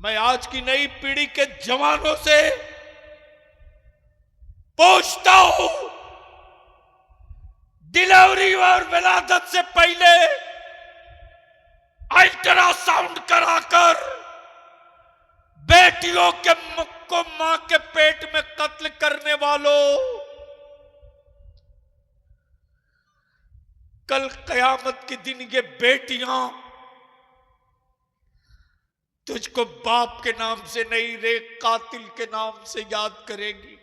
मैं आज की नई पीढ़ी के जवानों से पूछता हूं, डिलीवरी और विलादत से पहले अल्ट्रासाउंड कराकर बेटियों के मुख को मां के पेट में कत्ल करने वालों, कल कयामत के दिन ये बेटियां तुझको बाप के नाम से नहीं रे कातिल के नाम से याद करेगी।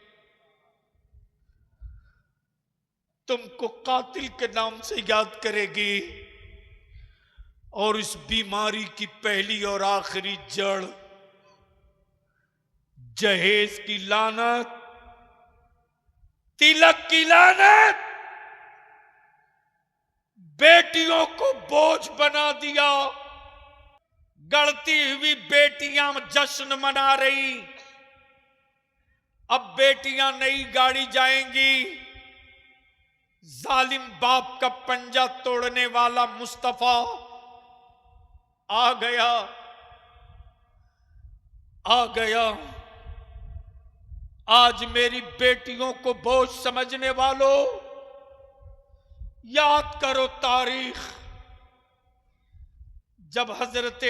तुमको कातिल के नाम से याद करेगी। और इस बीमारी की पहली और आखिरी जड़ जहेज की लानत, तिलक की लानत, बेटियों को बोझ बना दिया। गढ़ती हुई बेटियां जश्न मना रही। अब बेटियां नई गाड़ी जाएंगी। जालिम बाप का पंजा तोड़ने वाला मुस्तफा आ गया, आ गया। आज मेरी बेटियों को बोझ समझने वालों, याद करो तारीख, जब हजरत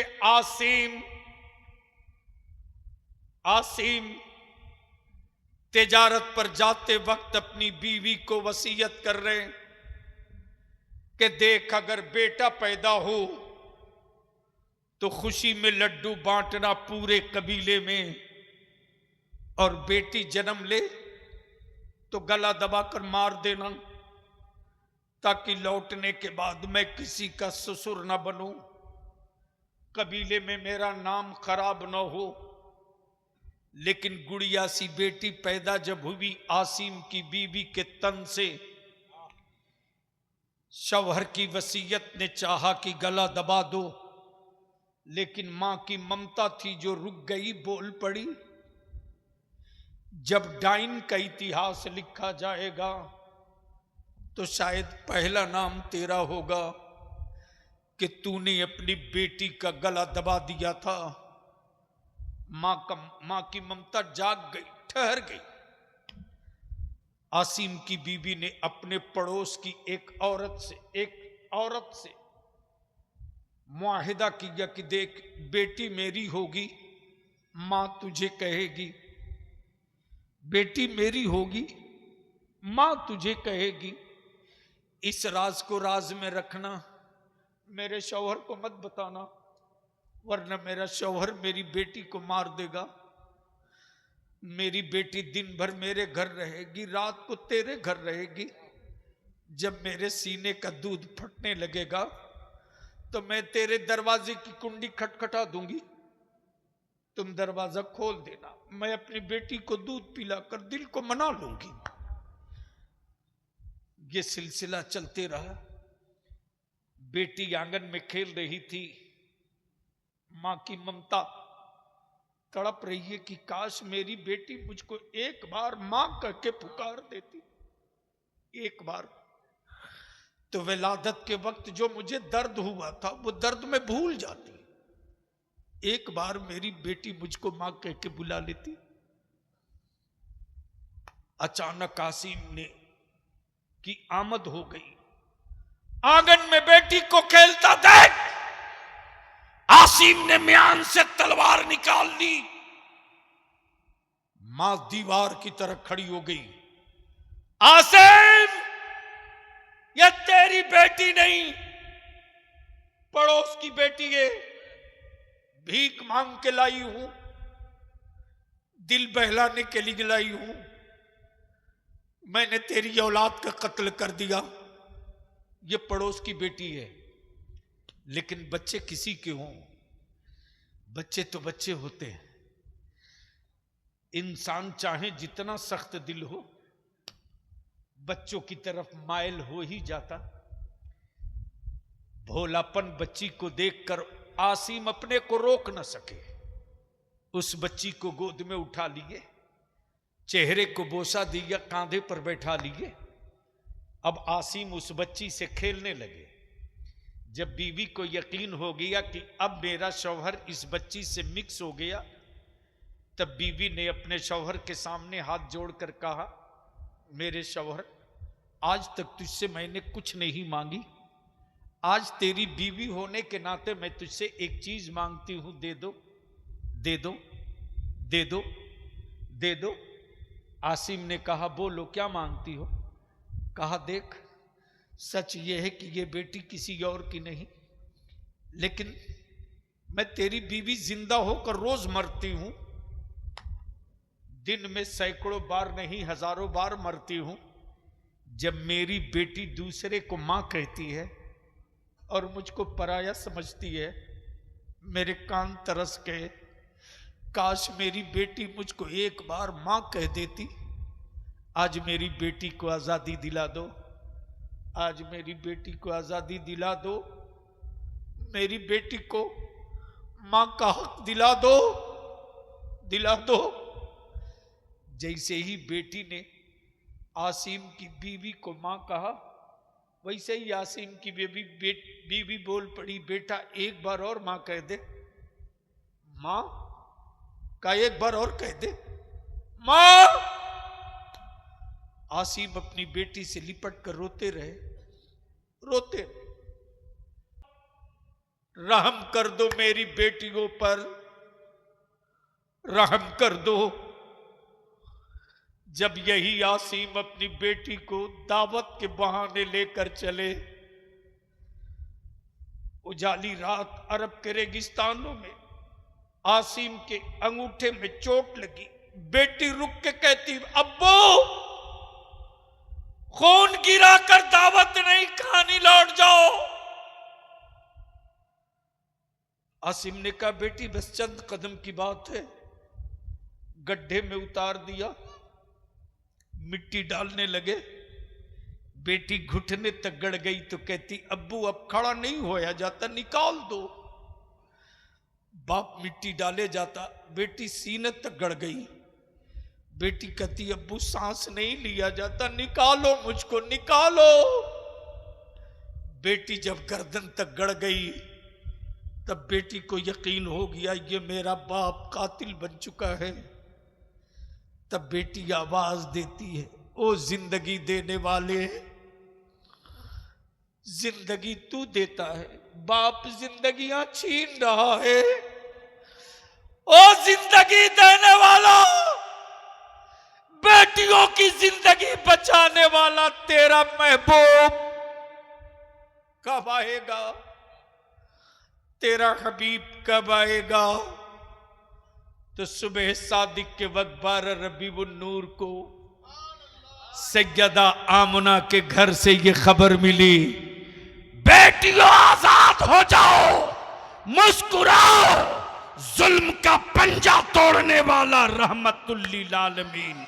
आसिम तिजारत पर जाते वक्त अपनी बीवी को वसीयत कर रहे कि देख, अगर बेटा पैदा हो तो खुशी में लड्डू बांटना पूरे कबीले में, और बेटी जन्म ले तो गला दबाकर मार देना, ताकि लौटने के बाद मैं किसी का ससुर न बनूं, कबीले में मेरा नाम खराब न हो। लेकिन गुड़िया सी बेटी पैदा जब हुई आसिम की बीवी के तन से, शौहर की वसीयत ने चाहा कि गला दबा दो, लेकिन मां की ममता थी जो रुक गई, बोल पड़ी। जब डाइन का इतिहास लिखा जाएगा तो शायद पहला नाम तेरा होगा कि तूने अपनी बेटी का गला दबा दिया था। मां की ममता जाग गई, ठहर गई। आसिम की बीवी ने अपने पड़ोस की एक औरत से मुआहिदा किया कि देख, बेटी मेरी होगी, मां तुझे कहेगी, बेटी मेरी होगी, मां तुझे कहेगी। इस राज को राज में रखना, मेरे शौहर को मत बताना, वरना मेरा शौहर मेरी बेटी को मार देगा। मेरी बेटी दिन भर मेरे घर रहेगी, रात को तेरे घर रहेगी। जब मेरे सीने का दूध फटने लगेगा तो मैं तेरे दरवाजे की कुंडी खटखटा दूंगी, तुम दरवाजा खोल देना, मैं अपनी बेटी को दूध पिलाकर दिल को मना लूंगी। ये सिलसिला चलते रहा। बेटी आंगन में खेल रही थी, मां की ममता तड़प रही है कि काश मेरी बेटी मुझको एक बार मां कह के पुकार देती, एक बार तो विलादत के वक्त जो मुझे दर्द हुआ था वो दर्द में भूल जाती, एक बार मेरी बेटी मुझको मां कह के बुला लेती। अचानक आसिम ने की आमद हो गई। आंगन में बेटी को खेलता देख आसिम ने म्यान से तलवार निकाल ली। मां दीवार की तरह खड़ी हो गई। आसिम, यह तेरी बेटी नहीं, पड़ोस की बेटी है, भीख मांग के लाई हूं, दिल बहलाने के लिए लाई हूं। मैंने तेरी औलाद का कत्ल कर दिया। ये पड़ोस की बेटी है, लेकिन बच्चे किसी के हों, बच्चे तो बच्चे होते हैं। इंसान चाहे जितना सख्त दिल हो, बच्चों की तरफ माइल हो ही जाता। भोलापन बच्ची को देखकर आसिम अपने को रोक न सके। उस बच्ची को गोद में उठा लिए, चेहरे को बोसा दिया, कांधे पर बैठा लिए। अब आसिम उस बच्ची से खेलने लगे। जब बीवी को यकीन हो गया कि अब मेरा शौहर इस बच्ची से मिक्स हो गया, तब बीवी ने अपने शौहर के सामने हाथ जोड़कर कहा, मेरे शौहर, आज तक तुझसे मैंने कुछ नहीं मांगी, आज तेरी बीवी होने के नाते मैं तुझसे एक चीज मांगती हूं, दे दो दे दो दे दो दे दो। आसिम ने कहा, बोलो क्या मांगती हो? कहा, देख, सच यह है कि ये बेटी किसी और की नहीं, लेकिन मैं तेरी बीवी जिंदा होकर रोज मरती हूं, दिन में सैकड़ों बार नहीं हजारों बार मरती हूं। जब मेरी बेटी दूसरे को मां कहती है और मुझको पराया समझती है, मेरे कान तरस गए। काश मेरी बेटी मुझको एक बार मां कह देती। आज मेरी बेटी को आजादी दिला दो, आज मेरी बेटी को आजादी दिला दो, मेरी बेटी को मां का हक दिला दो, दिला दो। जैसे ही बेटी ने आसिम की बीवी को मां कहा, वैसे ही आसिम की बीवी बोल पड़ी, बेटा एक बार और मां कह दे। मां का एक बार और कह दे, मां। आसिम अपनी बेटी से लिपट कर रोते रहे, रोते। रहम कर दो मेरी बेटियों पर, रहम कर दो। जब यही आसिम अपनी बेटी को दावत के बहाने लेकर चले, उजाली रात अरब के रेगिस्तानों में आसिम के अंगूठे में चोट लगी। बेटी रुक के कहती, अब्बू खून गिरा कर दावत नहीं खानी, लौट जाओ। आसिम ने कहा, बेटी बस चंद कदम की बात है। गड्ढे में उतार दिया, मिट्टी डालने लगे। बेटी घुटने तक गड़ गई तो कहती, अब्बू अब खड़ा नहीं होया जाता, निकाल दो। बाप मिट्टी डाले जाता, बेटी सीने तक गड़ गई। बेटी कहती, अब्बू सांस नहीं लिया जाता, निकालो मुझको, निकालो। बेटी जब गर्दन तक गड़ गई, तब बेटी को यकीन हो गया ये मेरा बाप कातिल बन चुका है। तब बेटी आवाज देती है, ओ जिंदगी देने वाले, जिंदगी तू देता है, बाप जिंदगियां छीन रहा है। ओ जिंदगी देने वाला, बेटियों की जिंदगी बचाने वाला तेरा महबूब कब आएगा? तेरा हबीब कब आएगा? तो सुबह सादिक के वक्त 12 रबीउन नूर को सैयदा आमना के घर से ये खबर मिली, बेटियों आजाद हो जाओ, मुस्कुराओ, जुल्म का पंजा तोड़ने वाला रहमतुल लिल आलमीन।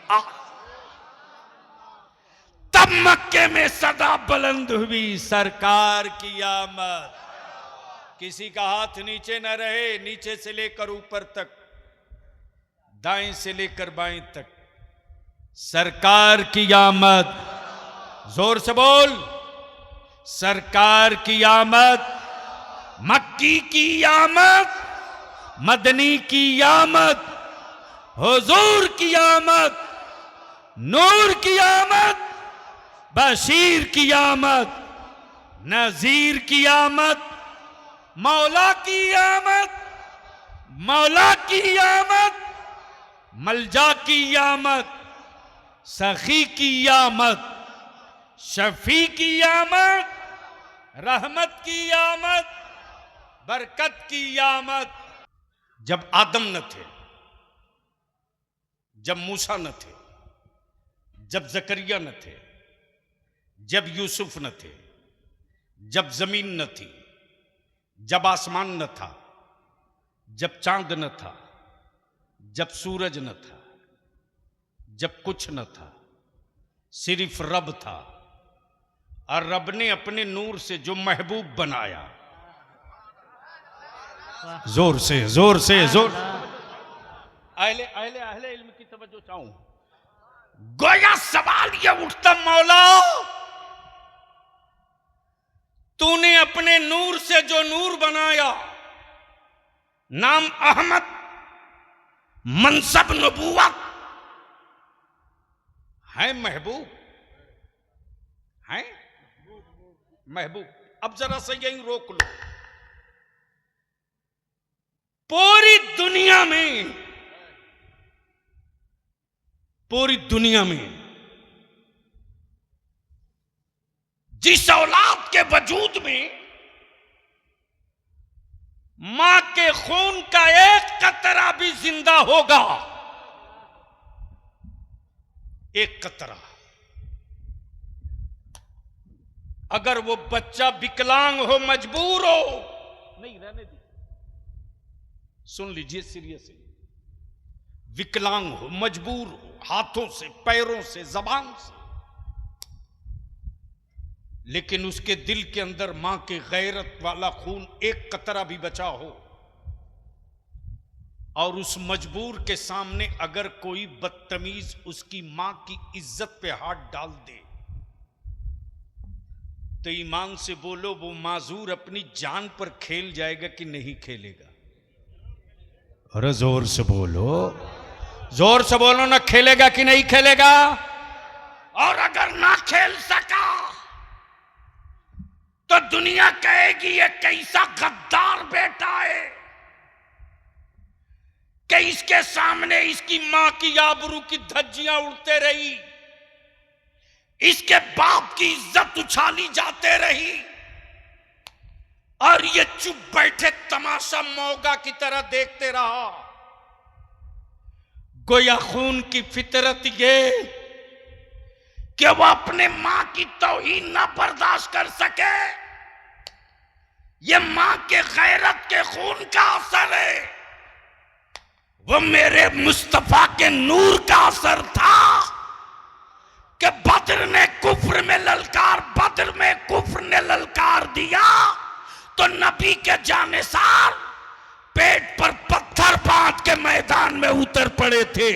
तब मक्के में सदा बुलंद हुई सरकार की आमद। किसी का हाथ नीचे न रहे, नीचे से लेकर ऊपर तक, दाएं से लेकर बाएं तक, सरकार की आमद। जोर से बोल, सरकार की आमद, मक्की की आमद, मदनी की आमद, हुजूर की आमद, नूर की आमद, बशीर की आमद, नजीर की आमद, मौला की आमद, मौला की आमद, मलजा की आमद, सखी की आमद, शफी की आमद, रहमत की आमद, बरकत की आमद। जब आदम न थे, जब मूसा न थे, जब जकरिया न थे, जब यूसुफ न थे, जब जमीन न थी, जब आसमान न था, जब चांद न था, जब सूरज न था, जब कुछ न था, सिर्फ रब था। और रब ने अपने नूर से जो महबूब बनाया, जोर से जोर से जोर, अहले अहले अहले इल्म की तवज्जो चाहूं। गोया सवाल ये उठता, मौला तूने अपने नूर से जो नूर बनाया, नाम अहमद, मनसब नबूवत है, महबूब है, महबूब। अब जरा से यही रोक लो। पूरी दुनिया में जिस औलाद के वजूद में मां के खून का एक कतरा भी जिंदा होगा, एक कतरा, अगर वो बच्चा विकलांग हो, मजबूर हो, नहीं रहने दी, सुन लीजिए सीरियसली, विकलांग हो, मजबूर हो, हाथों से, पैरों से, जबान से, लेकिन उसके दिल के अंदर मां के गैरत वाला खून एक कतरा भी बचा हो, और उस मजबूर के सामने अगर कोई बदतमीज उसकी मां की इज्जत पे हाथ डाल दे, तो ईमान से बोलो, वो माजूर अपनी जान पर खेल जाएगा कि नहीं खेलेगा? अरे जोर से बोलो, जोर से बोलो ना, खेलेगा कि नहीं खेलेगा? और अगर ना खेल सका तो दुनिया कहेगी ये कैसा गद्दार बेटा है कि इसके सामने इसकी मां की आबरू की धज्जियां उड़ते रही, इसके बाप की इज्जत उछाली जाते रही, और ये चुप बैठे तमाशा मौगा की तरह देखते रहा। गोया खून की फितरत ये कि वो अपने मां की तौहीन ना बर्दाश्त कर सके, ये मां के गैरत के खून का असर है, वो मेरे मुस्तफा के नूर का असर था कि बद्र ने कुफ्र में ललकार, बद्र में कुफ्र ने ललकार दिया तो नबी के जानेसार पेट पर पत्थर बांध के मैदान में उतर पड़े थे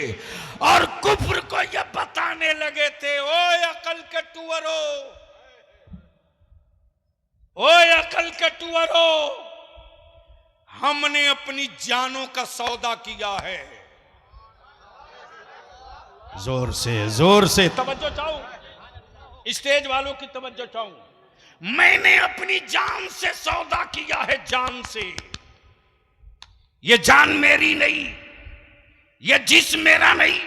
और कुफ्र को यह बताने लगे थे, ओए अकल के टुअरो, ओए अकल के टुअरो, हमने अपनी जानों का सौदा किया है। जोर से तवज्जो चाहूं, स्टेज वालों की तवज्जो चाहूं, मैंने अपनी जान से सौदा किया है, जान से। ये जान मेरी नहीं, ये जिस्म मेरा नहीं,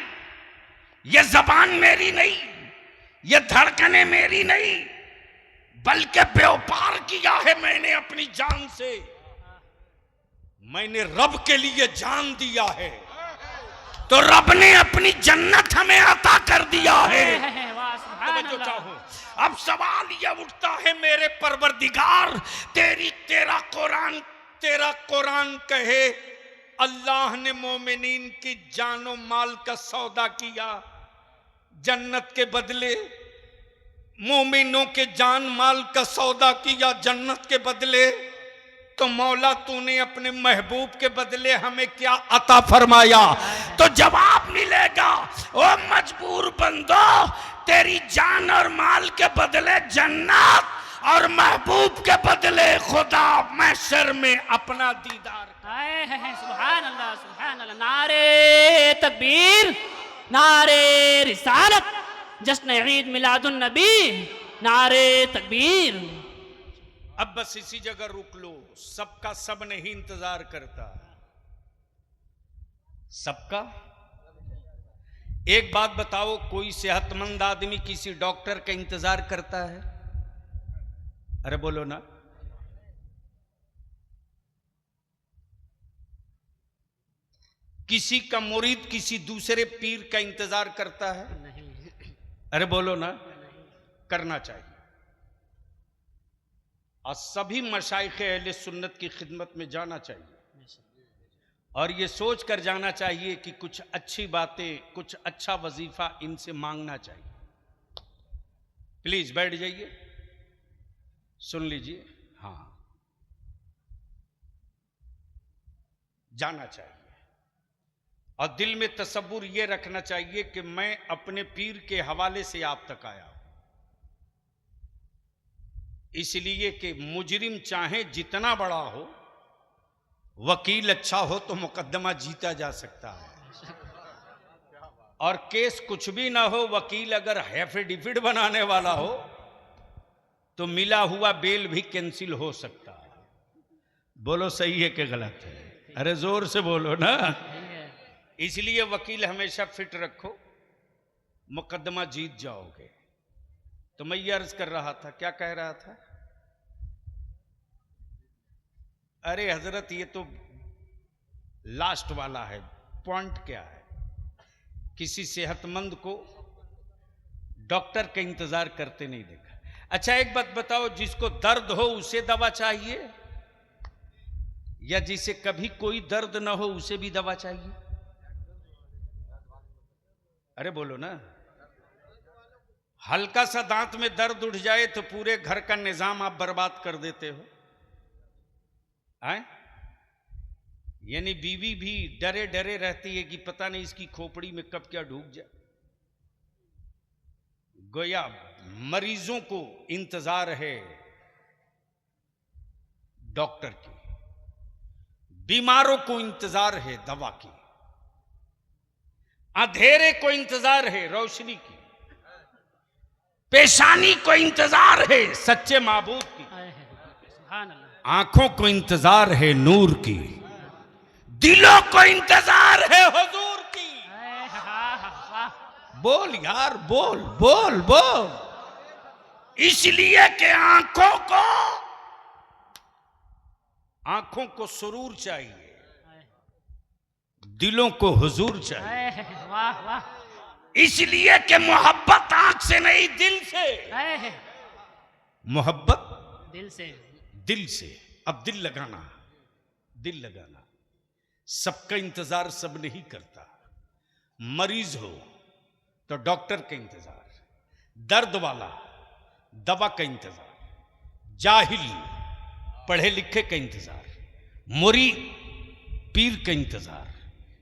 ये जबान मेरी नहीं, ये धड़कनें मेरी नहीं, बल्कि व्यापार किया है मैंने अपनी जान से। मैंने रब के लिए जान दिया है तो रब ने अपनी जन्नत हमें अता कर दिया है। अब सवाल यह उठता है, मेरे परवरदिगार, तेरा कुरान कहे अल्लाह ने मोमिनीन की जानो माल का सौदा किया जन्नत के बदले, मोमिनों के जान माल का सौदा किया जन्नत के बदले, तो मौला तूने अपने महबूब के बदले हमें क्या अता फरमाया? तो जवाब मिलेगा, ओ मजबूर बंदो, तेरी जान और माल के बदले जन्नत और महबूब के बदले खुदा महशर में अपना दीदार। सुभान अल्लाह, सुभान अल्लाह। नारे तकबीर, नारे रिसालत, जश्न ईद मिलादुन नबी, नारे तकबीर। अब बस इसी जगह रुक लो, सबका सब नहीं इंतजार करता, सबका। एक बात बताओ, कोई सेहतमंद आदमी किसी डॉक्टर का इंतजार करता है? अरे बोलो ना। किसी का मुरीद किसी दूसरे पीर का इंतजार करता है? नहीं। अरे बोलो ना। करना चाहिए। और सभी मशाइख अहले सुन्नत की खिदमत में जाना चाहिए और ये सोच कर जाना चाहिए कि कुछ अच्छी बातें, कुछ अच्छा वजीफा इनसे मांगना चाहिए। प्लीज बैठ जाइए, सुन लीजिए। हाँ, जाना चाहिए और दिल में तसव्वुर ये रखना चाहिए कि मैं अपने पीर के हवाले से आप तक आया हूं। इसलिए कि मुजरिम चाहे जितना बड़ा हो, वकील अच्छा हो तो मुकदमा जीता जा सकता है। और केस कुछ भी ना हो, वकील अगर एफिडेविट बनाने वाला हो तो मिला हुआ बेल भी कैंसिल हो सकता है। बोलो सही है कि गलत है? अरे जोर से बोलो ना। इसलिए वकील हमेशा फिट रखो, मुकदमा जीत जाओगे। तो मैं ये अर्ज कर रहा था, क्या कह रहा था? अरे हजरत ये तो लास्ट वाला है। पॉइंट क्या है? किसी सेहतमंद को डॉक्टर का इंतजार करते नहीं देखा। अच्छा एक बात बताओ, जिसको दर्द हो उसे दवा चाहिए या जिसे कभी कोई दर्द ना हो उसे भी दवा चाहिए? अरे बोलो ना। हल्का सा दांत में दर्द उठ जाए तो पूरे घर का निजाम आप बर्बाद कर देते हो। आए? यानी बीवी भी डरे डरे रहती है कि पता नहीं इसकी खोपड़ी में कब क्या ढूक जाए। गोया मरीजों को इंतजार है डॉक्टर की, बीमारों को इंतजार है दवा की, अंधेरे को इंतजार है रोशनी की, पेशानी को इंतजार है सच्चे माबूद की, आंखों को इंतजार है नूर की, दिलों को इंतजार है हुजूर की। बोल यार, बोल बोल बोल। इसलिए कि आंखों को सुरूर चाहिए, दिलों को हुजूर चाहिए। वाह वाह। इसलिए कि मोहब्बत आंख से नहीं दिल से, मोहब्बत दिल से, दिल से। अब दिल लगाना, दिल लगाना। सबका इंतजार सब नहीं करता। मरीज हो तो डॉक्टर का इंतजार, दर्द वाला दवा का इंतजार, जाहिल पढ़े लिखे का इंतजार, मुरी पीर का इंतजार,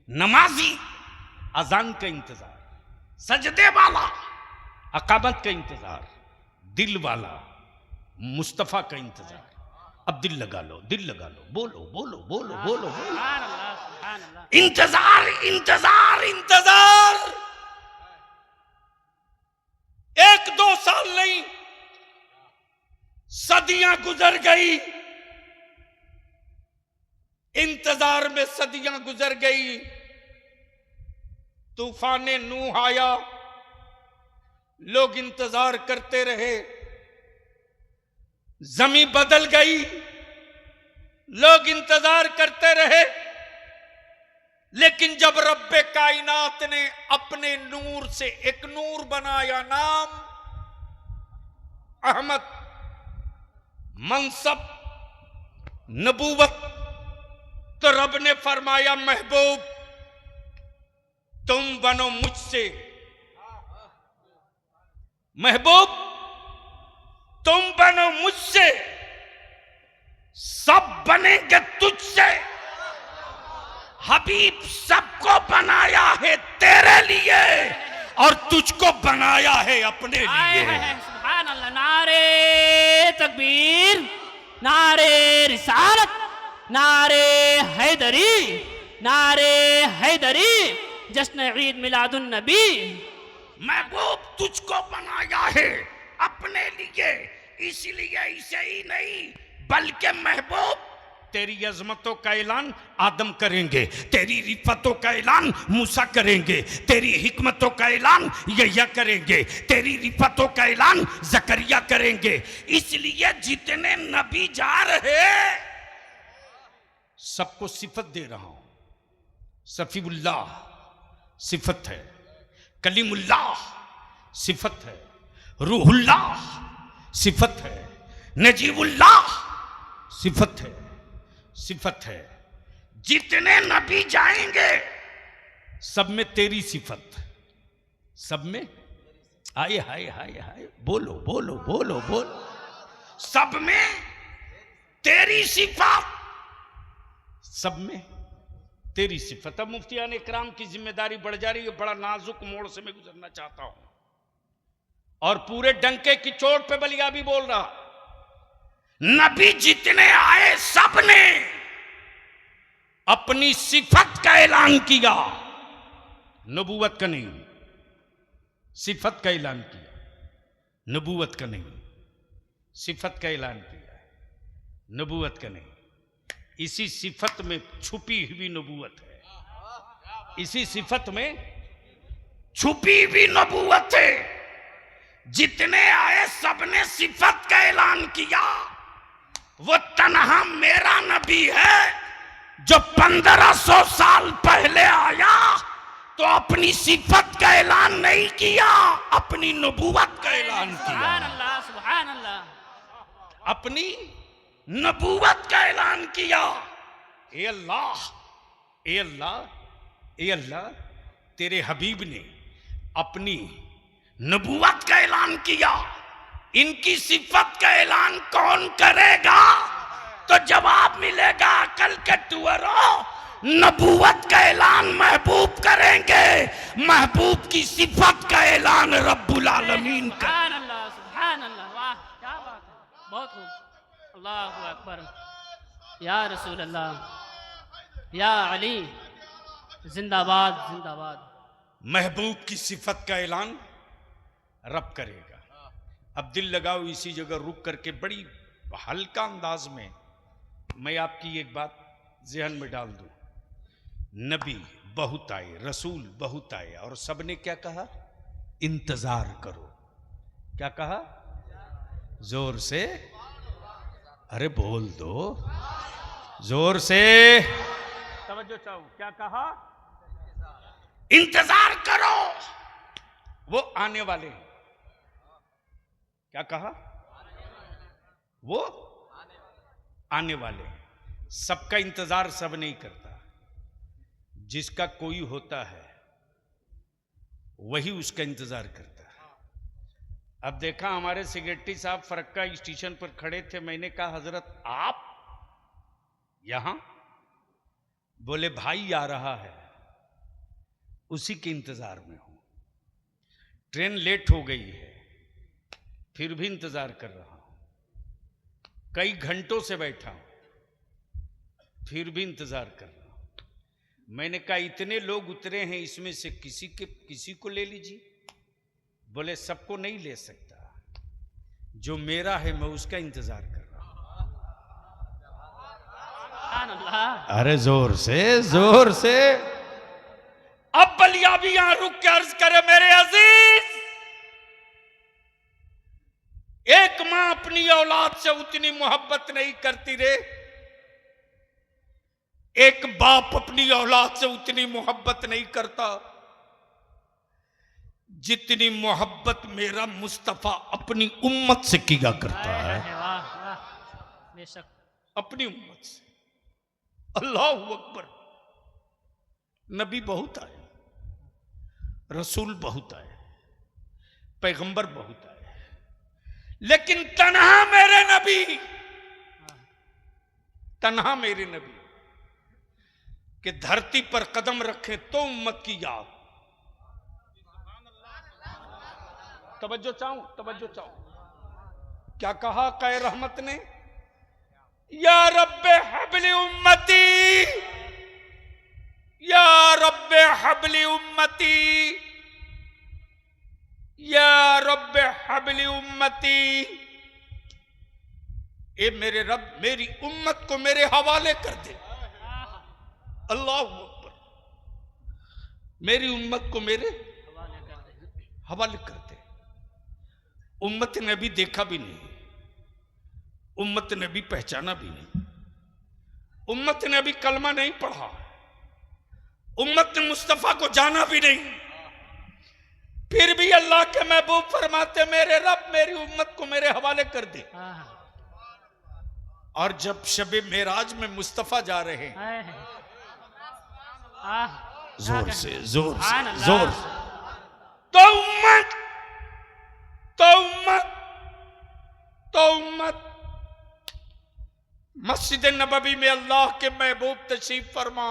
नमाजी अजान का इंतजार, सजदे वाला अकामत का इंतजार, दिल वाला मुस्तफा का इंतजार। अब दिल लगा लो, दिल लगा लो। बोलो बोलो बोलो बोलो बोलो। इंतजार इंतजार इंतजार। 1-2 साल नहीं, सदियां गुजर गई। इंतजार में सदियां गुजर गई। तूफान नूह आया, लोग इंतजार करते रहे। जमी बदल गई, लोग इंतजार करते रहे। लेकिन जब रब्बे कायनात ने अपने नूर से एक नूर बनाया, नाम अहमद, मनसब नबूवत, तो रब ने फरमाया महबूब तुम बनो मुझसे, महबूब तुम बनो मुझसे, सब बनेंगे तुझसे। हबीब सबको बनाया है तेरे लिए और तुझको बनाया है अपने लिए। सुभान अल्लाह। नारे तकबीर, नारे रिसालत, नारे हैदरी, नारे हैदरी, जश्न ईद मिलादुन नबी। महबूब तुझको बनाया है अपने लिए, इसलिए इसे ही नहीं बल्कि महबूब तेरी अजमतों का ऐलान आदम करेंगे, तेरी रिफतों का ऐलान मूसा करेंगे, तेरी हिकमतों का ऐलान यहया करेंगे, तेरी रिफतों का ऐलान जकरिया करेंगे। इसलिए जितने नबी जा रहे सबको सिफत दे रहा हूं। सफीउल्लाह सिफत है, कलीमुल्लाह सिफत है, रूहुल्लाह सिफत है, नजीबुल्लाह सिफत है, सिफत है। जितने नबी जाएंगे सब में तेरी सिफत, सब में हाय हाय हाय हाय, बोलो बोलो बोलो बोलो, सब में तेरी सिफत, सब में तेरी सिफत। अब मुफ्तियान इकराम की जिम्मेदारी बढ़ जा रही है। बड़ा नाजुक मोड़ से मैं गुजरना चाहता हूं और पूरे डंके की चोट पे बलिया भी बोल रहा। नबी जितने आए सबने अपनी सिफत का ऐलान किया, नबूवत का नहीं। सिफत का ऐलान किया, नबूवत का नहीं। सिफत का ऐलान किया, नबूवत का नहीं। इसी सिफत में छुपी हुई नबूवत है, इसी सिफत में छुपी हुई नबूवत है। जितने आए सबने सिफत का ऐलान किया। वो तन्हा मेरा नबी है जो 1500 साल पहले आया तो अपनी सिफत का ऐलान नहीं किया, अपनी नबूवत का ऐलान किया। सुभान अल्लाह, सुभान अल्लाह। अपनी नबूवत का ऐलान किया। ए अल्लाह, ए अल्लाह, ए अल्लाह, तेरे हबीब ने अपनी नबूवत का ऐलान किया। इनकी सिफत का ऐलान कौन करेगा? तो जवाब मिलेगा कल के टुअरों, नबूवत का ऐलान महबूब करेंगे, महबूब की सिफत का ऐलान रब्बुल आलमीन का। सुभान अल्लाह, सुभान अल्लाह। वाह, क्या बात है, बहुत खूब। अल्लाहु अकबर, या रसूल अल्लाह, या अली, जिंदाबाद जिंदाबाद। महबूब की सिफत का ऐलान रब करेगा। अब दिल लगाओ, इसी जगह रुक करके बड़ी हल्का अंदाज में मैं आपकी एक बात जहन में डाल दूं। नबी बहुत आए, रसूल बहुत आए, और सबने क्या कहा? इंतजार करो। क्या कहा? जोर से, अरे बोल दो जोर से, तवज्जो चाहो। क्या कहा? इंतजार करो, वो आने वाले हैं। क्या कहा? वो आने वाले हैं। सबका इंतजार सब नहीं करता, जिसका कोई होता है वही उसका इंतजार करता है। अब देखा, हमारे सेक्रेटरी साहब फरक्का स्टेशन पर खड़े थे। मैंने कहा हजरत आप यहां? बोले भाई आ रहा है, उसी के इंतजार में हूं। ट्रेन लेट हो गई है, फिर भी इंतजार कर रहा हूं। कई घंटों से बैठा हूं, फिर भी इंतजार कर रहा हूं। मैंने कहा इतने लोग उतरे हैं, इसमें से किसी को ले लीजिए। बोले सबको नहीं ले सकता, जो मेरा है मैं उसका इंतजार कर रहा हूं। सुभान अल्लाह। अरे जोर से, जोर से। अब बलिया भी यहां रुक के अर्ज करे, मेरे अजीज, एक मां अपनी औलाद से उतनी मोहब्बत नहीं करती रे, एक बाप अपनी औलाद से उतनी मोहब्बत नहीं करता जितनी मोहब्बत मेरा मुस्तफा अपनी उम्मत से किया करता है। वाह वाह, बेशक। अपनी उम्मत से। अल्लाहु अकबर। नबी बहुत आए, रसूल बहुत आए, पैगंबर बहुत आए, लेकिन तन्हा मेरे नबी, तन्हा मेरे नबी कि धरती पर कदम रखे तो उम्मत की याद। तवज्जो चाहूं, तवज्जो चाहूं। क्या कहा कै रहमत ने? या रब्बे हबली उम्मती, या रब्बे हबली उम्मती, या रब्बे हबली उम्मती। ए मेरे रब, मेरी उम्मत को मेरे हवाले कर दे। अल्लाह अकबर। मेरी उम्मत को मेरे हवाले कर दे। उम्मत ने भी देखा भी नहीं, उम्मत ने भी पहचाना भी नहीं, उम्मत ने भी कलमा नहीं पढ़ा, उम्मत ने मुस्तफा को जाना भी नहीं, फिर भी अल्लाह के महबूब फरमाते मेरे रब मेरी उम्मत को मेरे हवाले कर दे। और जब शबे मेराज में मुस्तफा जा रहे हैं, जोर से, जोर से, जोर से, तो उम्मत, तो उम्मत, तो उम्मत मस्जिद नबवी में अल्लाह के महबूब तशरीफ फरमा।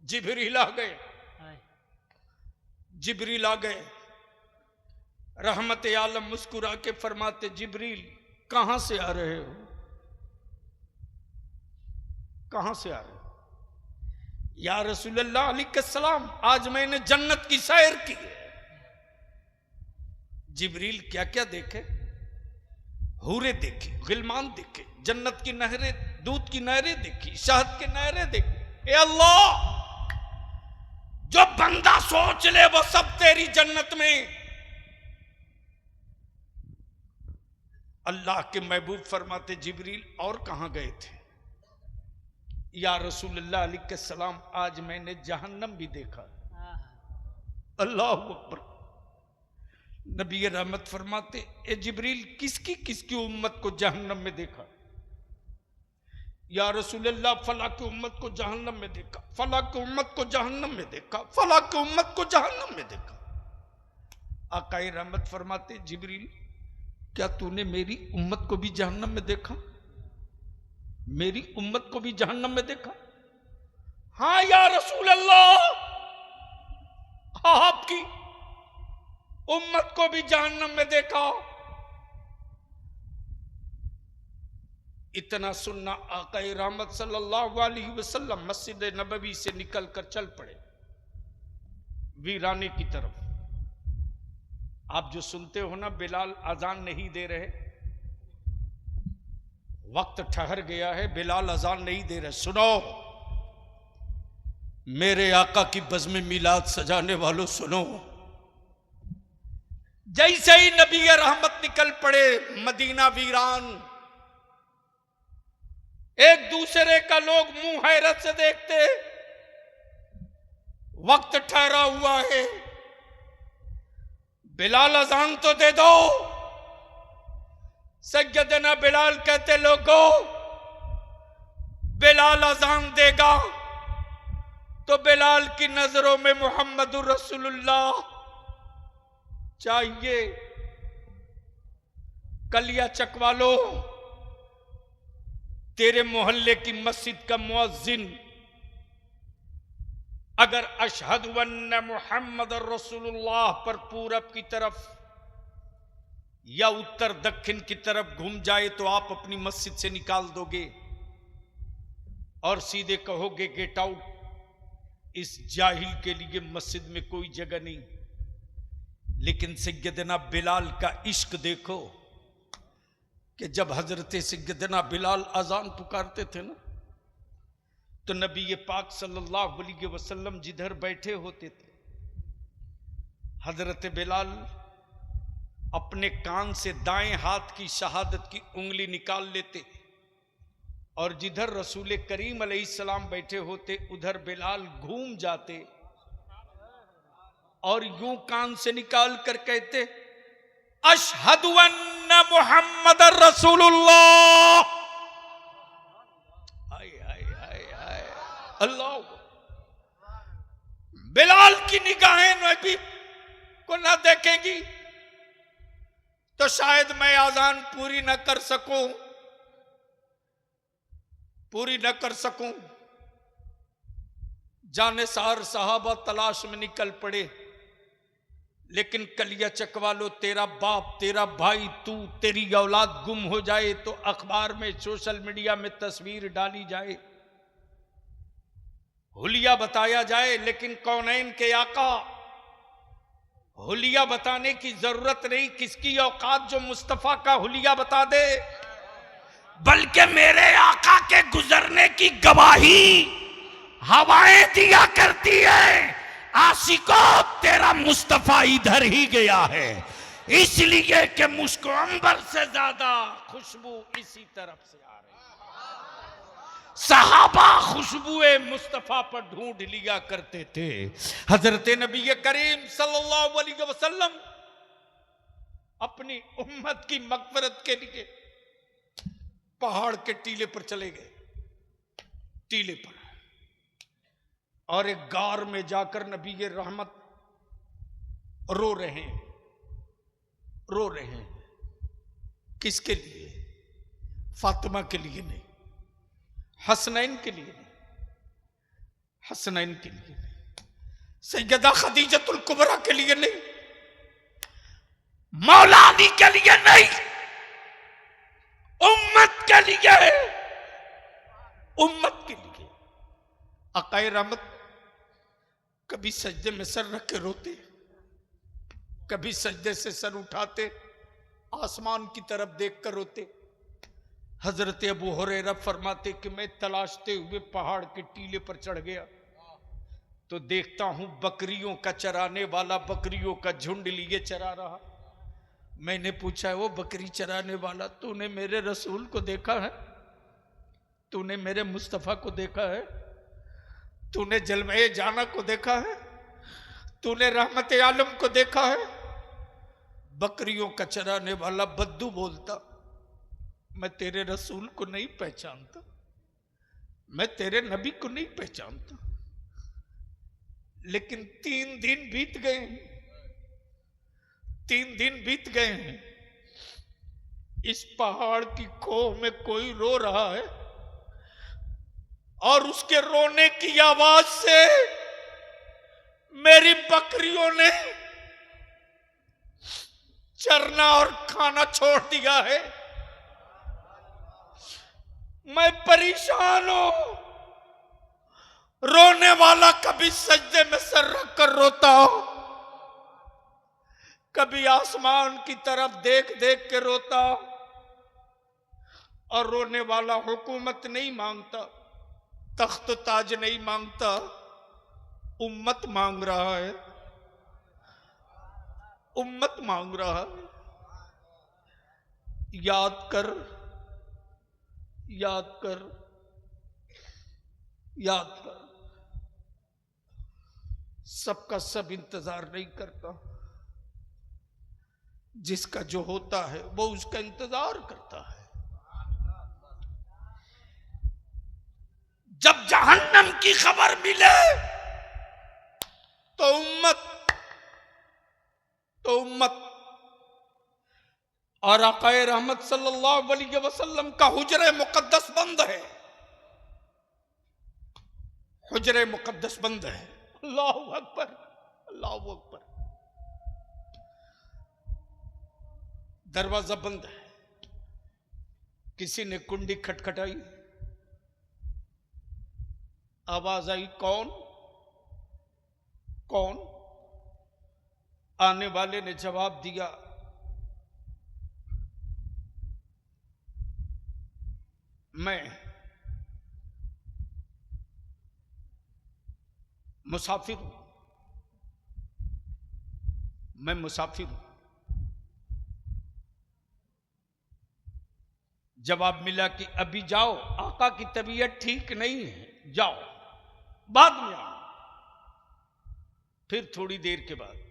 जिब्रील आ गए, जिब्रील आ गए। रहमत आलम मुस्कुरा के फरमाते जिब्रील कहां से आ रहे हो? कहां से आ रहे हो? या रसूलल्लाह अलैहिस्सलाम, आज मैंने जन्नत की सैर की है। जिब्रील क्या क्या देखे? हूरे देखी, गिलमान देखे, जन्नत की नहरें, दूध की नहरें देखी, शहद की नहरें देखी। ए अल्लाह, जो बंदा सोच ले वो सब तेरी जन्नत में। अल्लाह के महबूब फरमाते, जिब्रील और कहां गए थे? या रसूलुल्लाह अलैहिस्सलाम, आज मैंने जहन्नम भी देखा। अल्लाह अकबर। नबी रहमत फरमाते, ए जिब्रील, किसकी उम्मत को जहन्नम में देखा? या रसूलल्लाह, फला की उम्मत को जहन्नम में देखा, फला की उम्मत को जहन्नम में देखा, फला की उम्मत को जहन्नम में देखा। आकाए रहमत फरमाते, जिब्रील, क्या तूने मेरी उम्मत को भी जहन्नम में देखा? मेरी उम्मत को भी जहन्नम में देखा? हाँ या रसूल अल्लाह, आपकी उम्मत को भी जहन्नम में देखा। इतना सुनना आकाए रहमत सल्लल्लाहु अलैहि वसल्लम मस्जिद नबवी से निकलकर चल पड़े वीराने की तरफ। आप जो सुनते हो ना, बिलाल अजान नहीं दे रहे, वक्त ठहर गया है, बिलाल अजान नहीं दे रहे। सुनो, मेरे आका की बज़्म मिलाद सजाने वालों, सुनो। जैसे ही नबी रहमत निकल पड़े, मदीना वीरान, एक दूसरे का लोग मुंह हैरत से देखते। वक्त ठहरा हुआ है, बिलाल अजान तो दे दो। सैयदना बिलाल कहते, लोगों, बिलाल अजान देगा तो बिलाल की नजरों में मुहम्मदुर रसूलुल्लाह चाहिए। कलिया चकवालो, तेरे मोहल्ले की मस्जिद का मुअज्जिन अगर अशहदु अन्न मुहम्मदुर रसूलुल्लाह पर पूरब की तरफ या उत्तर दक्षिण की तरफ घूम जाए तो आप अपनी मस्जिद से निकाल दोगे और सीधे कहोगे, गेट आउट। इस जाहिल के लिए मस्जिद में कोई जगह नहीं। लेकिन सैयदना बिलाल का इश्क देखो कि जब हजरत सैयदना बिलाल अजान पुकारते थे ना, तो नबी पाक सल्लल्लाहु अलैहि वसल्लम जिधर बैठे होते थे, हजरत बिलाल अपने कान से दाएं हाथ की शहादत की उंगली निकाल लेते और जिधर रसूल करीम अलैहिस्सलाम बैठे होते उधर बिलाल घूम जाते और यूं कान से निकाल कर कहते, अशहदु अन्न मुहम्मदुर रसूलुल्लाह। हाय हाय हाय हाय अल्लाह। बिलाल की निगाहें नबी को ना देखेगी तो शायद मैं आजान पूरी न कर सकूं, जाने सार साहबा तलाश में निकल पड़े। लेकिन कलिया चकवालो, तेरा बाप, तेरा भाई, तू, तेरी औलाद गुम हो जाए तो अखबार में, सोशल मीडिया में तस्वीर डाली जाए, हुलिया बताया जाए, लेकिन कौनैन के आका, हुलिया बताने की जरूरत नहीं। किसकी औकात जो मुस्तफा का हुलिया बता दे, बल्कि मेरे आका के गुजरने की गवाही हवाएं दिया करती है। आशिकों, तेरा मुस्तफा इधर ही गया है, इसलिए कि मुझको अंबर से ज्यादा खुशबू इसी तरफ से आ रही है। सहाबा खुशबुए मुस्तफा पर ढूंढ लिया करते थे। हजरत नबी करीम सल्लल्लाहु अलैहि वसल्लम अपनी उम्मत की मगफरत के लिए पहाड़ के टीले पर चले गए, टीले पर, और एक गार में जाकर नबी रहमत रो रहे हैं। किसके लिए? फातिमा के लिए नहीं, हसनैन के लिए नहीं, हसनैन के लिए नहीं, सैयदा खदीजतुल कुबरा के लिए नहीं, मौला अली के लिए नहीं, उम्मत के लिए, उम्मत के लिए। आकाए रहमत कभी सजदे में सर रख के रोते, कभी सजदे से सर उठाते, आसमान की तरफ देखकर रोते। हजरत अबू हुरैरा फरमाते कि मैं तलाशते हुए पहाड़ के टीले पर चढ़ गया तो देखता हूं बकरियों का चराने वाला बकरियों का झुंड लिए चरा रहा। मैंने पूछा, वो बकरी चराने वाला, तूने मेरे रसूल को देखा है? तूने मेरे मुस्तफा को देखा है? तूने जलवे जाना को देखा है? तूने रहमत आलम को देखा है? बकरियों का चराने वाला बद्दू बोलता, मैं तेरे रसूल को नहीं पहचानता, मैं तेरे नबी को नहीं पहचानता। लेकिन 3 दिन बीत गए हैं, 3 दिन बीत गए हैं, इस पहाड़ की खोह में कोई रो रहा है और उसके रोने की आवाज से मेरी बकरियों ने चरना और खाना छोड़ दिया है। मैं परेशान हूं। रोने वाला कभी सजदे में सर रखकर रोता हो, कभी आसमान की तरफ देख देख के रोता हो। और रोने वाला हुकूमत नहीं मांगता, तख्त ताज नहीं मांगता, उम्मत मांग रहा है, उम्मत मांग रहा है। याद कर, याद कर, याद कर। सबका सब इंतजार नहीं करता, जिसका जो होता है वो उसका इंतजार करता है। जब जहन्नम की खबर मिले तो उम्मत और आकाए रहमत सल्लल्लाहु अलैहि वसल्लम का हुजरे मुकद्दस बंद है, हुजरे मुकद्दस बंद है। अल्लाहु अकबर, अल्लाहु अकबर। दरवाजा बंद है। किसी ने कुंडी खटखटाई, आवाज आई, कौन कौन? आने वाले ने जवाब दिया, मैं मुसाफिर हूं, मैं मुसाफिर हूं। जवाब मिला कि अभी जाओ, आका की तबीयत ठीक नहीं है, जाओ, बाद में आना। फिर थोड़ी देर के बाद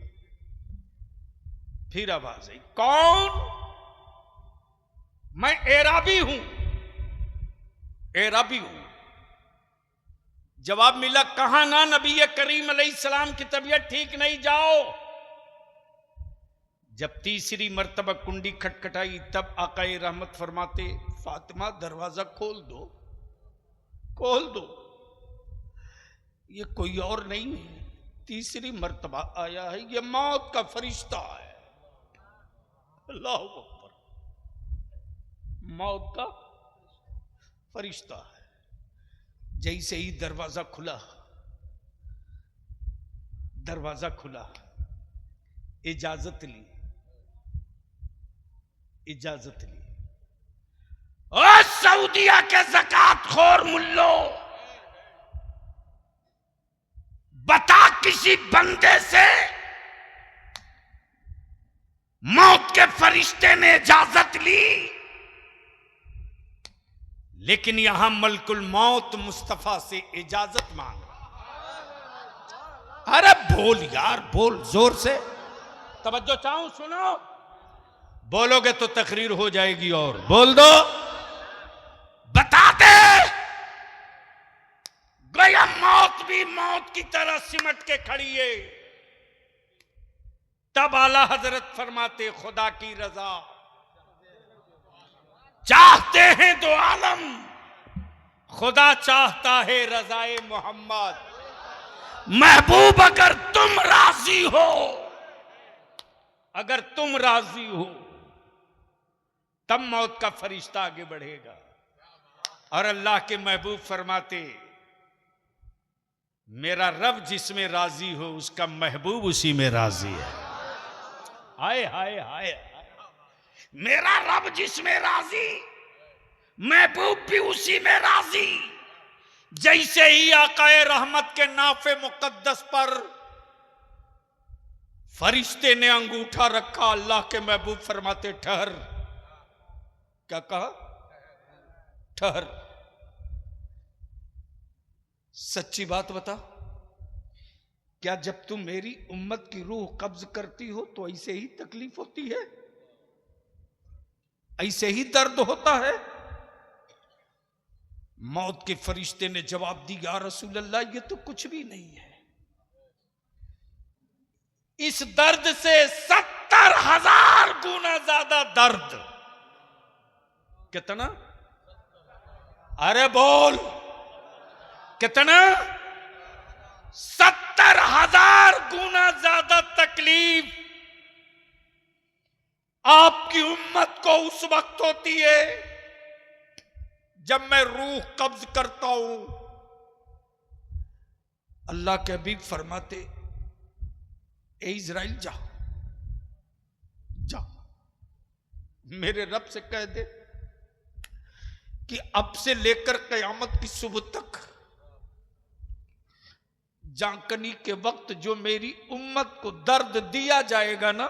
फिर आवाज आई, कौन? मैं एराबी हूं, एराबी हूं। जवाब मिला, कहां ना नबी करीम अलैहिस्सलाम की तबीयत ठीक नहीं, जाओ। जब तीसरी मर्तबा कुंडी खटखटाई तब आकाए रहमत फरमाते, फातिमा दरवाजा खोल दो, खोल दो। ये कोई और नहीं है, तीसरी मर्तबा आया है, ये मौत का फरिश्ता है। अल्लाहु अकबर, मौत का फरिश्ता है। जैसे ही दरवाजा खुला, दरवाजा खुला, इजाजत ली, इजाजत ली। और सऊदिया के ज़कात खोर मुल्लो, बता किसी बंदे से मौत के फरिश्ते ने इजाजत ली, लेकिन यहां मलकुल मौत मुस्तफा से इजाजत मांग रहा। अरे बोल यार, बोल जोर से, तवज्जो चाहूं, सुनो। बोलोगे तो तकरीर हो जाएगी, और बोल दो। बता दे, गया मौत भी मौत की तरह सिमट के खड़ी है। तब आला हजरत फरमाते, खुदा की रजा चाहते हैं दो आलम, खुदा चाहता है रजाए मोहम्मद। महबूब अगर तुम राजी हो, अगर तुम राजी हो तब मौत का फरिश्ता आगे बढ़ेगा। और अल्लाह के महबूब फरमाते, मेरा रब जिसमें राजी हो उसका महबूब उसी में राजी है। हाय हाय हाय, मेरा रब जिसमें राजी महबूब भी उसी में राजी। जैसे ही आकाए रहमत के नाफे मुकद्दस पर फरिश्ते ने अंगूठा रखा, अल्लाह के महबूब फरमाते ठहर। क्या कहा? ठहर। सच्ची बात बता, क्या जब तुम मेरी उम्मत की रूह कब्ज करती हो तो ऐसे ही तकलीफ होती है, ऐसे ही दर्द होता है? मौत के फरिश्ते ने जवाब दिया, या रसूल अल्लाह, ये तो कुछ भी नहीं है। इस दर्द से 70,000 गुना ज्यादा दर्द। कितना? अरे बोल, कितना? 70,000 गुना ज्यादा तकलीफ आपकी उम्मत को उस वक्त होती है जब मैं रूह कब्ज करता हूं। अल्लाह के हबीब फरमाते, ए इज़राइल जा, जा मेरे रब से कह दे कि अब से लेकर कयामत की सुबह तक जांकनी के वक्त जो मेरी उम्मत को दर्द दिया जाएगा ना,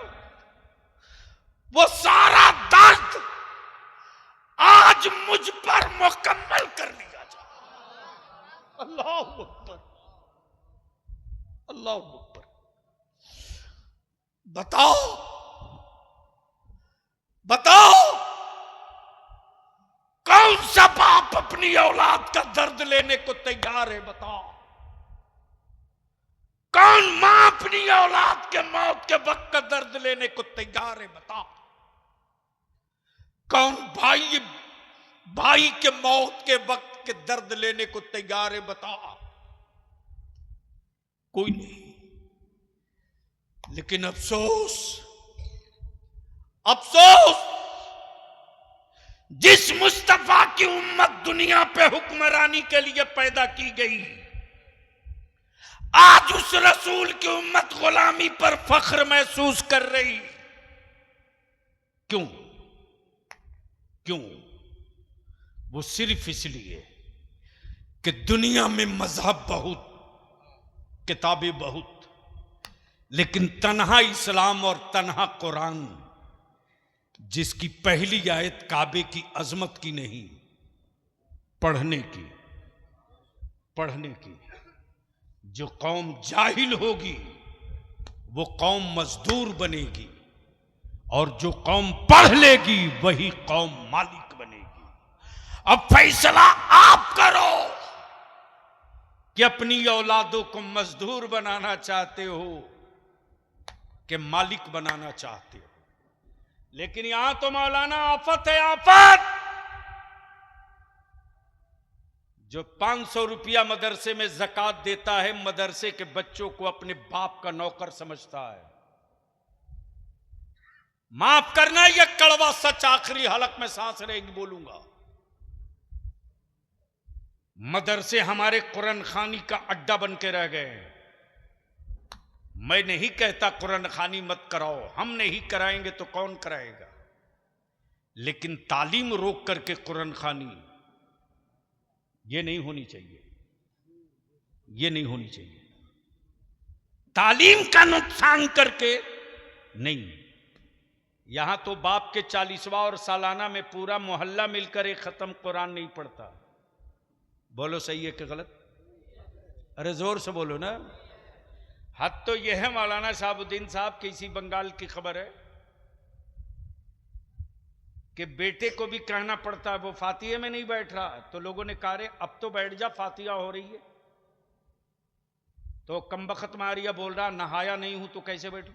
वो सारा दर्द आज मुझ पर मुकम्मल कर लिया जाए। अल्लाह अकबर, अल्लाह अकबर। बताओ, बताओ, कौन सा बाप अपनी औलाद का दर्द लेने को तैयार है? बताओ, कौन मां अपनी औलाद के मौत के वक्त का दर्द लेने को तैयार है? बताओ, कौन भाई भाई के मौत के वक्त के दर्द लेने को तैयार है? बताओ, कोई नहीं। लेकिन अफसोस, अफसोस, जिस मुस्तफा की उम्मत दुनिया पे हुक्मरानी के लिए पैदा की गई, आज उस रसूल की उम्मत गुलामी पर फख्र महसूस कर रही। क्यों? क्यों? वो सिर्फ इसलिए कि दुनिया में मजहब बहुत, किताबें बहुत, लेकिन तन्हा इस्लाम और तन्हा कुरान, जिसकी पहली आयत काबे की अजमत की नहीं, पढ़ने की, पढ़ने की। जो कौम जाहिल होगी वो कौम मजदूर बनेगी, और जो कौम पढ़ लेगी वही कौम मालिक बनेगी। अब फैसला आप करो कि अपनी औलादों को मजदूर बनाना चाहते हो कि मालिक बनाना चाहते हो। लेकिन यहां तो मौलाना आफत है, आफत। जो 500 रुपया मदरसे में ज़कात देता है, मदरसे के बच्चों को अपने बाप का नौकर समझता है। माफ करना, यह कड़वा सच आखिरी हलक में सांस रहेगी बोलूंगा। मदरसे हमारे कुरान खानी का अड्डा बन के रह गए हैं। मैं नहीं कहता कुरान खानी मत कराओ, हम नहीं कराएंगे तो कौन कराएगा? लेकिन तालीम रोक करके कुरान खानी, ये नहीं होनी चाहिए, ये नहीं होनी चाहिए। तालीम का नुकसान करके नहीं। यहां तो बाप के 40वां और सालाना में पूरा मोहल्ला मिलकर एक खत्म कुरान नहीं पढ़ता। बोलो सही है कि गलत? अरे जोर से बोलो ना। हद तो यह है मौलाना शहाबुद्दीन साहब की इसी बंगाल की खबर है कि बेटे को भी कहना पड़ता है, वो फातिहे में नहीं बैठ रहा, तो लोगों ने कहा रे अब तो बैठ जा, फातिहा हो रही है। तो कमबख्त मारिया बोल रहा, नहाया नहीं हूं तो कैसे बैठूं?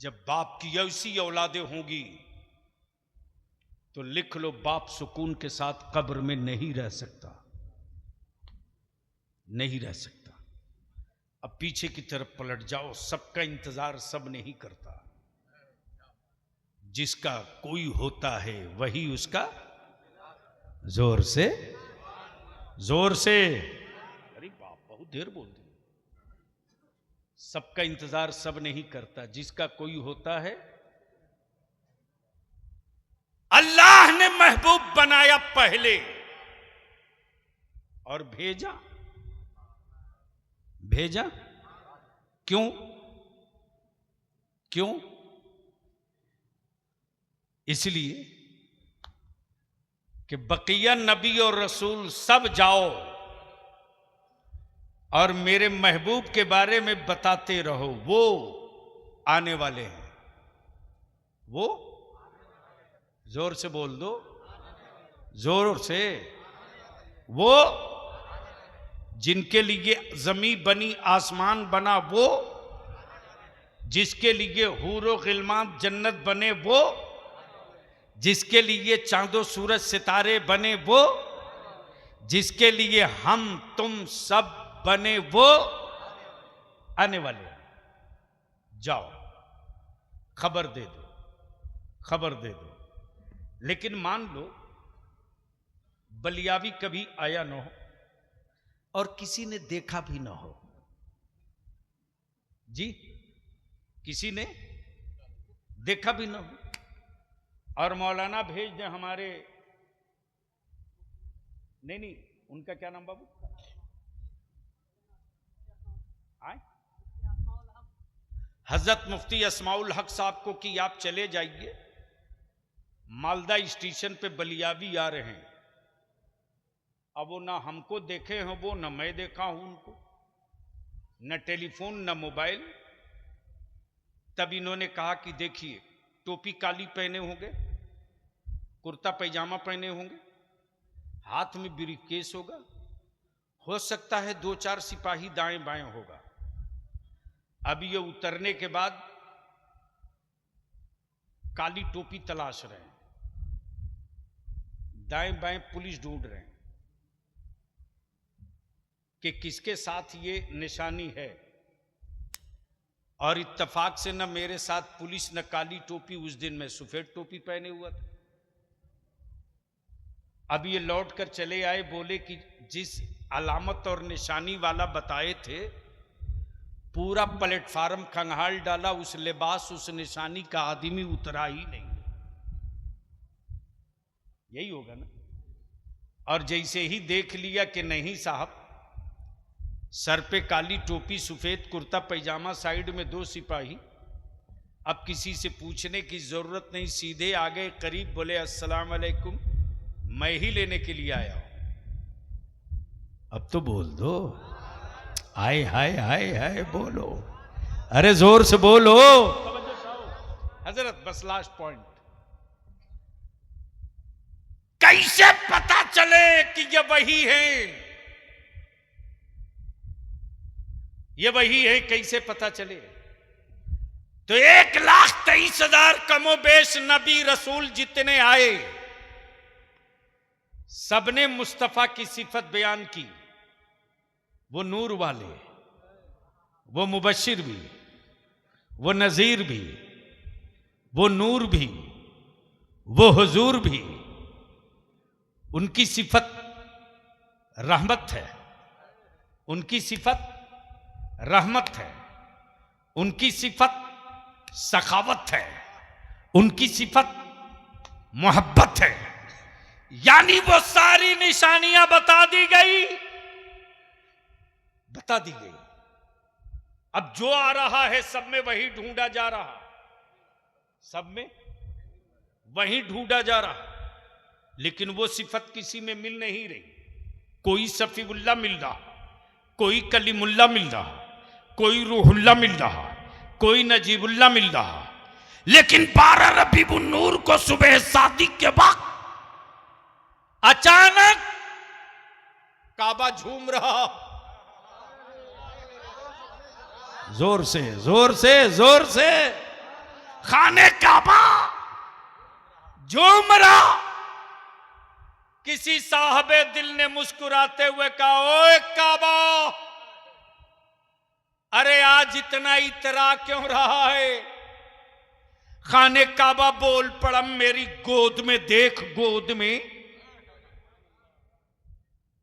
जब बाप की ऐसी औलादें होंगी तो लिख लो, बाप सुकून के साथ कब्र में नहीं रह सकता, नहीं रह सकता। अब पीछे की तरफ पलट जाओ, सबका इंतजार सब नहीं करता। जिसका कोई होता है वही उसका। जोर से, जोर से। अरे बाप, बहुत देर बोल दी। सबका इंतजार सब नहीं करता, जिसका कोई होता है। अल्लाह ने महबूब बनाया पहले और भेजा। भेजा क्यों? क्यों? इसलिए कि बकिया नबी और रसूल सब जाओ और मेरे महबूब के बारे में बताते रहो। वो आने वाले हैं। वो, जोर से बोल दो, जोर से। वो जिनके लिए जमीन बनी, आसमान बना, वो जिसके लिए हूरो गिलमान जन्नत बने, वो जिसके लिए चांदो सूरज सितारे बने, वो जिसके लिए हम तुम सब बने, वो आने वाले हैं। जाओ खबर दे दो, खबर दे दो। लेकिन मान लो बलियावी कभी आया ना हो और किसी ने देखा भी ना हो। जी, किसी ने देखा भी ना हो और मौलाना भेज दें हमारे, नहीं, उनका क्या नाम बाबू? आए हजरत मुफ्ती अस्माउल हक साहब को कि आप चले जाइए, मालदा स्टेशन पे बलियावी आ रहे हैं। अब वो ना हमको देखे हैं, वो ना मैं देखा हूं उनको, न टेलीफोन न मोबाइल। तब इन्होंने कहा कि देखिए, टोपी काली पहने होंगे, कुर्ता पैजामा पहने होंगे, हाथ में ब्रीफकेस होगा, हो सकता है 2-4 सिपाही दाएं बाएं होगा। अब ये उतरने के बाद काली टोपी तलाश रहे हैं, दाएं बाएं पुलिस ढूंढ रहे हैं कि किसके साथ ये निशानी है। और इत्तेफाक से न मेरे साथ पुलिस न काली टोपी, उस दिन मैं सफेद टोपी पहने हुआ था। अब ये लौट कर चले आए, बोले कि जिस अलामत और निशानी वाला बताए थे, पूरा प्लेटफार्म खंगाल डाला, उस लिबास उस निशानी का आदमी उतरा ही नहीं। यही होगा ना। और जैसे ही देख लिया कि नहीं साहब, सर पे काली टोपी, सफेद कुर्ता पैजामा, साइड में 2 सिपाही, अब किसी से पूछने की जरूरत नहीं, सीधे आ गए करीब, बोले अस्सलाम वालेकुम, मैं ही लेने के लिए आया हूं। अब तो बोल दो, हाय हाय हाय हाय बोलो, अरे जोर से बोलो। हजरत बस लास्ट पॉइंट, कैसे पता चले कि ये वही है? ये वही है, कैसे पता चले? तो 1,23,000 कमोबेश नबी रसूल जितने आए, सबने मुस्तफा की सिफत बयान की। वो नूर वाले, वो मुबशिर भी, वो नजीर भी, वो नूर भी, वो हुजूर भी। उनकी सिफत रहमत है, उनकी सिफत रहमत है, उनकी सिफत सखावत है, उनकी सिफत मोहब्बत है। यानी वो सारी निशानियां बता दी गई, बता दी गई। अब जो आ रहा है सब में वही ढूंढा जा रहा, सब में वही ढूंढा जा रहा, लेकिन वो सिफत किसी में मिल नहीं रही। कोई सफीउल्लाह मिल रहा, कोई कलीमुल्लाह मिल रहा, कोई रूहुल्लाह मिल रहा, कोई नजीबुल्लाह मिल रहा। लेकिन 12 रबीउन नूर को सुबह शादी के वक्त अचानक काबा झूम रहा। जोर से, जोर से, जोर से, खाने काबा झूम रहा। किसी साहबे दिल ने मुस्कुराते हुए कहा, ओए काबा, अरे आज इतना इतरा क्यों रहा है? खाने काबा बोल पड़ा, मेरी गोद में देख, गोद में।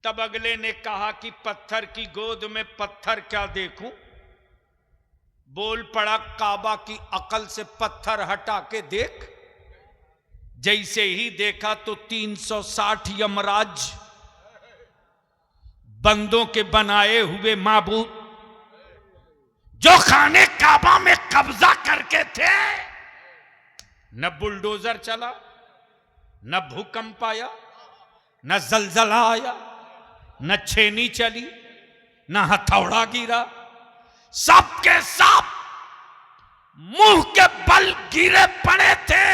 तब अगले ने कहा कि पत्थर की गोद में पत्थर क्या देखूं? बोल पड़ा, काबा की अकल से पत्थर हटा के देख। जैसे ही देखा तो 360 यमराज बंदों के बनाए हुए माबूद जो खाने काबा में कब्जा करके थे, न बुलडोजर चला, न भूकंप आया, न जलजला आया, न छेनी चली, न हथौड़ा गिरा, सबके सब मुंह के बल गिरे पड़े थे।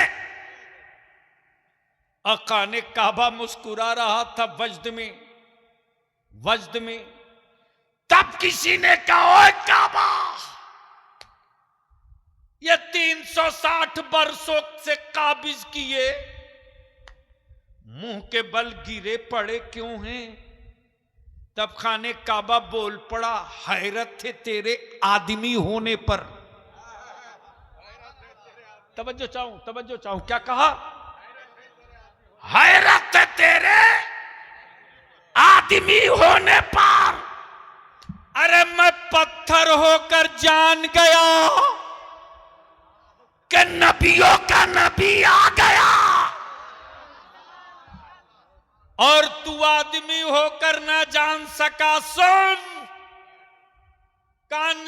खाने काबा मुस्कुरा रहा था वज्द में। तब किसी ने कहा, ओए काबा, ये 360 वर्षों से काबिज किए मुंह के बल गिरे पड़े क्यों हैं? तब खाने काबा बोल पड़ा, हैरत थे तेरे आदमी होने पर। तवज्जो चाहूं, क्या कहा? हैरत थे तेरे आदमी होने पर। अरे मैं पत्थर होकर जान गया कि नबियों का नबी आ गया, और तू आदमी होकर ना जान सका। सुन कान